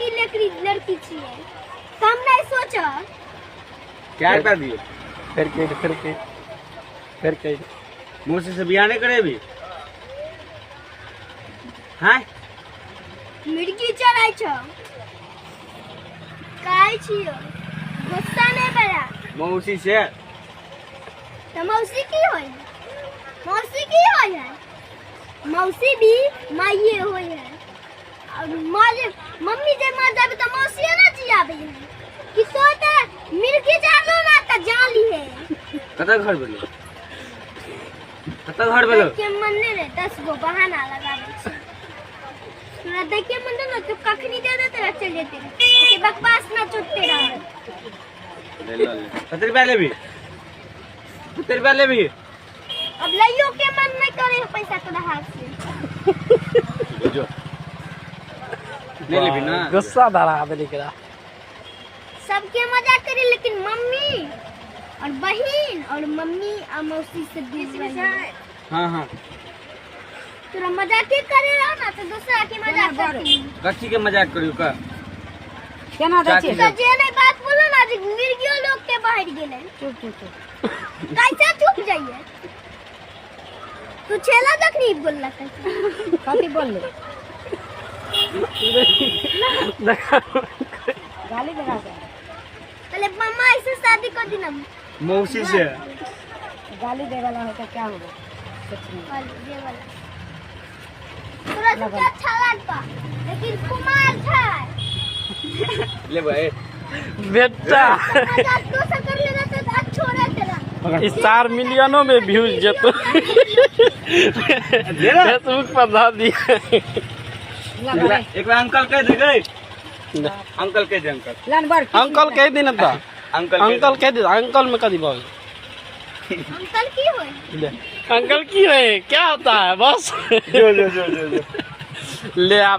की लड़की छिए कम नहीं सोचो क्या कर दियो फिर के मौसी से बियाह नहीं करे भी हैं मिर्गी चढ़ाई छो काय छियो गुस्सा नहीं बड़ा मौसी से तो मौसी की है मौसी भी माइये होई है और मम्मी जे मर जाबे तो मौसी ना जियाबे है कि तो मिर्गी जानो ना त जाली है कत घर बेलो के मन ने रे 10 गो बहाना लगा दे छी तोरा देखे मन ना तू कखनी दे दे तेरा चल जेते के बकवास ना चुटते रह ले 70 रुपया ले भी 70 रुपया ले भी अब लइयो के मन नहीं करे पैसा तोरा हाथ से जो नहीं ले भी ना गुस्सा धरा दे निकला सबके मजाक करी लेकिन मम्मी और बहन और मम्मी और मौसी से दूर रही हां तोरा मजाक के करे रहा ना तो दूसरा के मजाक करती कच्ची के मजाक करियो का केना दै छी तो जे नहीं बात बोलो ना जे मिर्गियो लोग के बाहर गेले चुप कैसे चुप जाइए तू छेला तक नहीं बोलला कैसे कथी बोलले गाली दगा के पहले मम्मा ऐसे शादी कर दी ना मौसी से गाली दे वाला हो तो क्या होगा सच में ये वाला तोरा सबके अच्छा लगता लेकिन कुमार था ले भाई बेटा मजाक तो सब कर लेना तो आज छोड़ा तेरा इस 4 मिलियनों में व्यूज जेतो फेसबुक पर धा दिया एक बार अंकल कह दे गए अंकल कह दे अंकल कह दी ना था अंकल कह दे अंकल में कदी बोल अंकल की होए अंकल की है क्या होता है बस जो ले आप